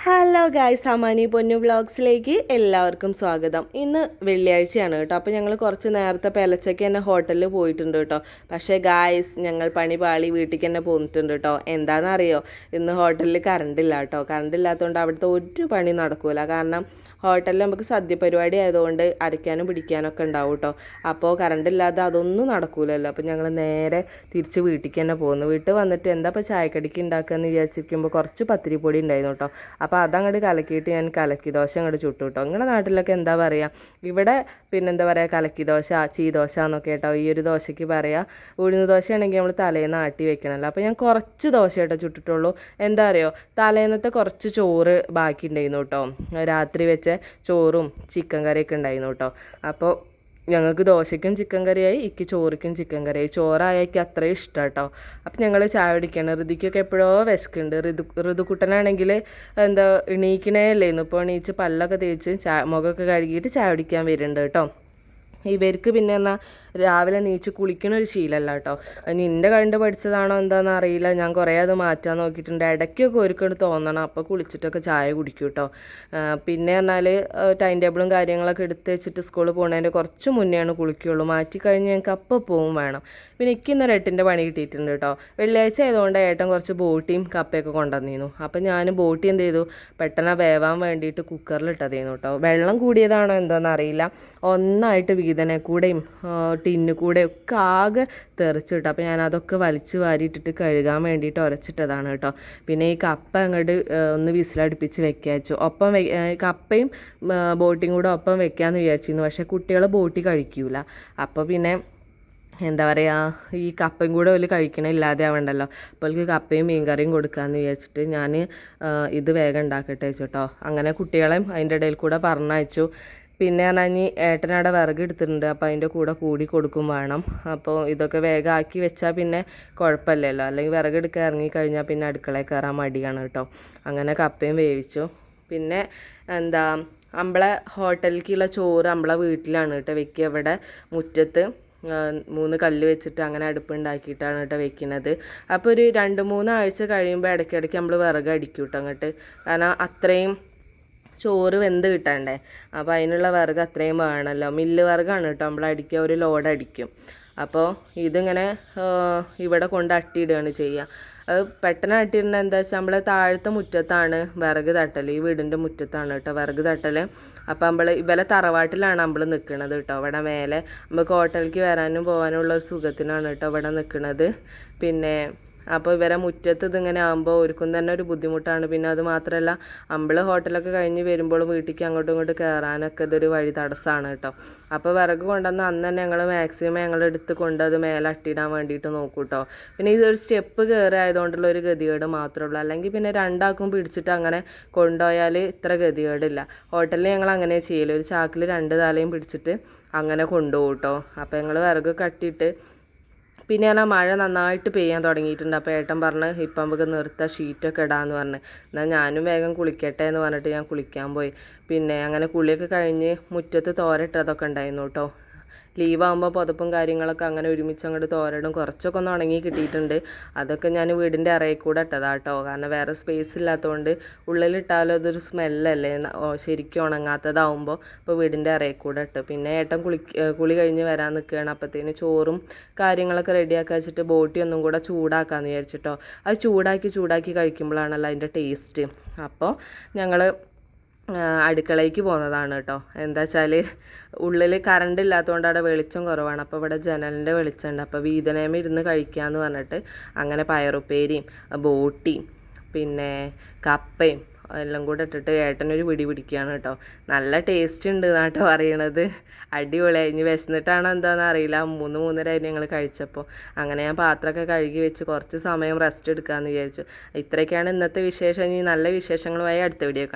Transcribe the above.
Hello guys, Amani പൊന്നു വ്ളോഗ്സിലേക്ക് എല്ലാവർക്കും സ്വാഗതം. ഇന്ന് വെള്ളിയാഴ്ചയാണ് കേട്ടോ. അപ്പോൾ ഞങ്ങൾ കുറച്ച് നേരത്തെ പെലച്ചയ്ക്ക് തന്നെ ഹോട്ടലിൽ പോയിട്ടുണ്ട് കേട്ടോ. പക്ഷേ ഗായ്സ്, ഞങ്ങൾ പണി പാളി വീട്ടിലേക്ക് തന്നെ പോന്നിട്ടുണ്ട് കേട്ടോ. എന്താണെന്നറിയോ, ഇന്ന് ഹോട്ടലിൽ കറണ്ട് ഇല്ല കേട്ടോ. കറണ്ട് ഇല്ലാത്തതുകൊണ്ട് അവിടുത്തെ ഒരു പണി നടക്കൂല. കാരണം ഹോട്ടലിൽ നമുക്ക് സദ്യ പരിപാടി ആയതുകൊണ്ട് അരയ്ക്കാനും പിടിക്കാനൊക്കെ ഉണ്ടാവും കേട്ടോ. അപ്പോൾ കറണ്ട് ഇല്ലാതെ അതൊന്നും നടക്കൂലല്ലോ. അപ്പോൾ ഞങ്ങൾ നേരെ തിരിച്ച് വീട്ടിലേക്ക് തന്നെ പോകുന്നു. വീട്ടിൽ വന്നിട്ട് എന്താ ഇപ്പോൾ ചായക്കടിക്ക് ഉണ്ടാക്കുകയെന്ന് വിചാരിച്ചിരിക്കുമ്പോൾ കുറച്ച് പത്തിരിപ്പൊടി ഉണ്ടായിരുന്നു കേട്ടോ. അപ്പോൾ അതങ്ങോട്ട് കലക്കിയിട്ട് ഞാൻ കലക്കി ദോശ അങ്ങോട്ട് ചുട്ടു കേട്ടോ. നിങ്ങളുടെ നാട്ടിലൊക്കെ എന്താ പറയുക? ഇവിടെ പിന്നെന്താ പറയുക, കലക്കി ദോശ, ചീദോശ എന്നൊക്കെ കേട്ടോ ഈ ഒരു ദോശയ്ക്ക് പറയുക. ഉഴുന്ന് ദോശയാണെങ്കിൽ നമ്മൾ തലേന്ന് ആട്ടി വെക്കണമല്ലോ. അപ്പോൾ ഞാൻ കുറച്ച് ദോശ കേട്ടോ ചുട്ടിട്ടുള്ളൂ. എന്താ അറിയോ, തലേന്നത്തെ കുറച്ച് ചോറ് ബാക്കി ഉണ്ടായിരുന്നു കേട്ടോ. രാത്രി വെച്ച ചോറും ചിക്കൻ കറിയൊക്കെ ഉണ്ടായിരുന്നു കേട്ടോ. അപ്പോൾ ഞങ്ങൾക്ക് ദോശയ്ക്കും ചിക്കൻ കറിയായി, ഇക്ക് ചോറിക്കും ചിക്കൻ കറിയായി. ചോറായ എനിക്ക് അത്രയും ഇഷ്ടം കേട്ടോ. അപ്പം ഞങ്ങൾ ചായ കുടിക്കണം. ഋതിക്കൊക്കെ എപ്പോഴോ വിശക്കുന്നുണ്ട്. ഋതുക്കുട്ടനാണെങ്കിൽ എന്താ എണീക്കണേ അല്ലേന്നു. ഇപ്പോൾ എണീച്ച് പല്ലൊക്കെ തേച്ച് മുഖമൊക്കെ കഴുകിയിട്ട് ചായ കുടിക്കാൻ വരുന്നുണ്ട് കേട്ടോ. ഇവർക്ക് പിന്നെ എന്നാൽ രാവിലെ നീച്ച് കുളിക്കണ ഒരു ശീലമല്ല കേട്ടോ. നിൻ്റെ കണ്ട് പഠിച്ചതാണോ എന്താണെന്ന് അറിയില്ല. ഞാൻ കുറേ അത് മാറ്റാൻ നോക്കിയിട്ടുണ്ട്. ഇടയ്ക്കൊക്കെ ഒരുക്കൊണ്ട് തോന്നണം. അപ്പോൾ കുളിച്ചിട്ടൊക്കെ ചായ കുടിക്കും കേട്ടോ. പിന്നെ പറഞ്ഞാൽ ടൈം ടേബിളും കാര്യങ്ങളൊക്കെ എടുത്ത് വെച്ചിട്ട് സ്കൂളിൽ പോകുന്നതിൻ്റെ കുറച്ച് മുന്നെയാണ് കുളിക്കുകയുള്ളൂ. മാറ്റി കഴിഞ്ഞ് ഞങ്ങൾക്ക് അപ്പോൾ പോവും വേണം. പിന്നെ എനിക്ക് ഇന്നൊരു 8ൻ്റെ പണി കിട്ടിയിട്ടുണ്ട് കേട്ടോ. വെള്ളിയാഴ്ച ആയതുകൊണ്ട് ഏട്ടൻ കുറച്ച് ബോട്ടിയും കപ്പയൊക്കെ കൊണ്ടുവന്നിരുന്നു. അപ്പോൾ ഞാൻ ബോട്ടി എന്ത് ചെയ്തു, പെട്ടെന്ന് വേവാൻ വേണ്ടിയിട്ട് കുക്കറിലിട്ടതായിരുന്നു കേട്ടോ. വെള്ളം കൂടിയതാണോ എന്താണെന്ന് അറിയില്ല. ഒന്നായിട്ട് വീതനെ കൂടെയും ടിന്നു കൂടെ ഒക്കെ ആകെ തെറിച്ചിട്ടു. അപ്പോൾ ഞാൻ അതൊക്കെ വലിച്ച് വാരിയിട്ടിട്ട് കഴുകാൻ വേണ്ടിയിട്ട് ഉരച്ചിട്ടതാണ് കേട്ടോ. പിന്നെ ഈ കപ്പ അങ്ങോട്ട് ഒന്ന് വിസിലടുപ്പിച്ച് വെക്കാച്ചു. ഒപ്പം കപ്പയും ബോട്ടിയും കൂടെ ഒപ്പം വെക്കാമെന്ന് വിചാരിച്ചിരുന്നു. പക്ഷേ കുട്ടികൾ ബോട്ടി കഴിക്കൂല. അപ്പോൾ പിന്നെ എന്താ പറയുക, ഈ കപ്പയും കൂടെ വലിയ കഴിക്കണ ഇല്ലാതെ ആവണ്ടല്ലോ. അപ്പോൾ എനിക്ക് കപ്പയും മീൻകറിയും കൊടുക്കാമെന്ന് വിചാരിച്ചിട്ട് ഞാൻ ഇത് വേഗം ഉണ്ടാക്കട്ടെ വെച്ചിട്ടോ. അങ്ങനെ കുട്ടികളെയും അതിൻ്റെ ഇടയിൽ കൂടെ പറഞ്ഞയച്ചു. പിന്നെ പറഞ്ഞാൽ ഏട്ടനവിടെ വിറക് എടുത്തിട്ടുണ്ട്. അപ്പോൾ അതിൻ്റെ കൂടി കൊടുക്കും വേണം. അപ്പോൾ ഇതൊക്കെ വേഗം ആക്കി വെച്ചാൽ പിന്നെ കുഴപ്പമില്ലല്ലോ. അല്ലെങ്കിൽ വിറക് എടുക്കാൻ ഇറങ്ങിക്കഴിഞ്ഞാൽ പിന്നെ അടുക്കളയിൽ കയറാൻ മടിയാണ് കേട്ടോ. അങ്ങനെ കപ്പയും വേവിച്ചു. പിന്നെ എന്താ, നമ്മളെ ഹോട്ടലിലേക്കുള്ള ചോറ് നമ്മളെ വീട്ടിലാണ് കേട്ടോ വെക്കുക. ഇവിടെ മുറ്റത്ത് 3 കല്ല് വെച്ചിട്ട് അങ്ങനെ അടുപ്പുണ്ടാക്കിയിട്ടാണ് കേട്ടോ വെക്കുന്നത്. അപ്പോൾ ഒരു 2-3 ആഴ്ച കഴിയുമ്പോൾ ഇടയ്ക്കിടയ്ക്ക് നമ്മൾ വിറക് അടിക്കും കേട്ടോ അങ്ങോട്ട്. കാരണം അത്രയും ചോറ് വെന്ത് കിട്ടണ്ടേ. അപ്പോൾ അതിനുള്ള വിറക് അത്രയും വേണമല്ലോ. മില്ല് വിറകാണ് കേട്ടോ നമ്മൾ അടിക്കുക. ഒരു ലോഡ് അടിക്കും. അപ്പോൾ ഇതിങ്ങനെ ഇവിടെ കൊണ്ട് അട്ടിയിടുകയാണ് ചെയ്യുക. അത് പെട്ടെന്ന് അട്ടിയിടുന്നത് എന്താ വെച്ചാൽ നമ്മൾ താഴത്തെ മുറ്റത്താണ് വിറക് തട്ടൽ. ഈ വീടിൻ്റെ മുറ്റത്താണ് കേട്ടോ വിറക് തട്ടൽ. അപ്പോൾ ഇവലെ തറവാട്ടിലാണ് നമ്മൾ നിൽക്കുന്നത് കേട്ടോ. ഇവിടെ മേലെ നമുക്ക് ഹോട്ടലിലേക്ക് വരാനും പോകാനും ഉള്ള ഒരു സുഖത്തിനാണ് കേട്ടോ ഇവിടെ നിൽക്കുന്നത്. പിന്നെ അപ്പോൾ ഇവരെ മുറ്റത്ത് ഇതിങ്ങനെ ആകുമ്പോൾ അവർക്കും തന്നെ ഒരു ബുദ്ധിമുട്ടാണ്. പിന്നെ അത് മാത്രമല്ല, നമ്മൾ ഹോട്ടലൊക്കെ കഴിഞ്ഞ് വരുമ്പോൾ വീട്ടിലേക്ക് അങ്ങോട്ടും ഇങ്ങോട്ടും കയറാനൊക്കെ ഇതൊരു വഴി തടസ്സമാണ് കേട്ടോ. അപ്പോൾ വിറക് കൊണ്ടുവന്ന് അന്ന് തന്നെ ഞങ്ങൾ മാക്സിമം ഞങ്ങളെടുത്ത് കൊണ്ട് അത് മേലെ അട്ടിയിടാൻ വേണ്ടിയിട്ട് നോക്കും കേട്ടോ. പിന്നെ ഇതൊരു സ്റ്റെപ്പ് കയറി ആയതുകൊണ്ടുള്ള ഒരു ഗതികേട് മാത്രമേ ഉള്ളൂ. അല്ലെങ്കിൽ പിന്നെ രണ്ടാക്കും പിടിച്ചിട്ട് അങ്ങനെ കൊണ്ടുപോയാൽ ഇത്ര ഗതികേടില്ല. ഹോട്ടലിൽ ഞങ്ങൾ അങ്ങനെ ചെയ്യില്ല. ഒരു ചാക്കിൽ 2 തലയും പിടിച്ചിട്ട് അങ്ങനെ കൊണ്ടുപോകും കേട്ടോ. അപ്പോൾ ഞങ്ങൾ വിറക് കട്ടിയിട്ട് പിന്നെ പറഞ്ഞാൽ മഴ നന്നായിട്ട് പെയ്യാൻ തുടങ്ങിയിട്ടുണ്ട്. അപ്പോൾ ഏട്ടൻ പറഞ്ഞ് ഇപ്പം നമുക്ക് നിർത്താം, ഷീറ്റൊക്കെ ഇടാമെന്ന് പറഞ്ഞ്. എന്നാൽ ഞാനും വേഗം കുളിക്കട്ടെ എന്ന് പറഞ്ഞിട്ട് ഞാൻ കുളിക്കാൻ പോയി. പിന്നെ അങ്ങനെ കുളിയൊക്കെ കഴിഞ്ഞ് മുറ്റത്ത് തോരയിട്ടതൊക്കെ ഉണ്ടായിരുന്നു കേട്ടോ. ലീവാകുമ്പോൾ പുതപ്പും കാര്യങ്ങളൊക്കെ അങ്ങനെ ഒരുമിച്ച് അങ്ങോട്ട് തോരയിടും. കുറച്ചൊക്കെ ഒന്ന് ഉണങ്ങി കിട്ടിയിട്ടുണ്ട്. അതൊക്കെ ഞാൻ വീടിൻ്റെ അറയിൽ കൂടെ ഇട്ടതാണ് കേട്ടോ. കാരണം വേറെ സ്പേസ് ഇല്ലാത്തതുകൊണ്ട് ഉള്ളിലിട്ടാലും അതൊരു സ്മെല്ലല്ലേ ശരിക്കും ഉണങ്ങാത്തതാവുമ്പോൾ. അപ്പോൾ വീടിൻ്റെ അറയിൽ കൂടെ ഇട്ട് പിന്നെ ഏട്ടൻ കുളി കഴിഞ്ഞ് വരാൻ നിൽക്കുകയാണ്. അപ്പോഴത്തേന് ചോറും കാര്യങ്ങളൊക്കെ റെഡിയാക്കി വെച്ചിട്ട് ബോട്ടി ഒന്നും കൂടെ ചൂടാക്കാമെന്ന് വിചാരിച്ചിട്ടോ. അത് ചൂടാക്കി കഴിക്കുമ്പോഴാണല്ലോ അതിൻ്റെ ടേസ്റ്റ്. അപ്പോൾ ഞങ്ങൾ അടുക്കളയ്ക്ക് പോകുന്നതാണ് കേട്ടോ. എന്താ വെച്ചാൽ ഉള്ളിൽ കറണ്ട് ഇല്ലാത്തതുകൊണ്ട് അവിടെ വെളിച്ചം കുറവാണ്. അപ്പോൾ ഇവിടെ ജനലിൻ്റെ വെളിച്ചമുണ്ട്. അപ്പോൾ വീതനേമ ഇരുന്ന് കഴിക്കാമെന്ന് പറഞ്ഞിട്ട് അങ്ങനെ പയറുപ്പേരിയും ബോട്ടിയും പിന്നെ കപ്പയും എല്ലാം കൂടെ ഇട്ടിട്ട് ഏട്ടനൊരു പിടിക്കുകയാണ് കേട്ടോ. നല്ല ടേസ്റ്റ് ഉണ്ട് എന്നാട്ടോ പറയണത്. അടിപൊളിയായി. ഇനി വിശന്നിട്ടാണോ എന്താണെന്ന് അറിയില്ല. 3-3:30 ആയി ഞങ്ങൾ കഴിച്ചപ്പോൾ. അങ്ങനെ ഞാൻ പാത്രമൊക്കെ കഴുകി വെച്ച് കുറച്ച് സമയം റെസ്റ്റ് എടുക്കാമെന്ന് വിചാരിച്ചു. ഇത്രയൊക്കെയാണ് ഇന്നത്തെ വിശേഷം. ഇനി നല്ല വിശേഷങ്ങളുമായി അടുത്ത വീഡിയോ കാണാം.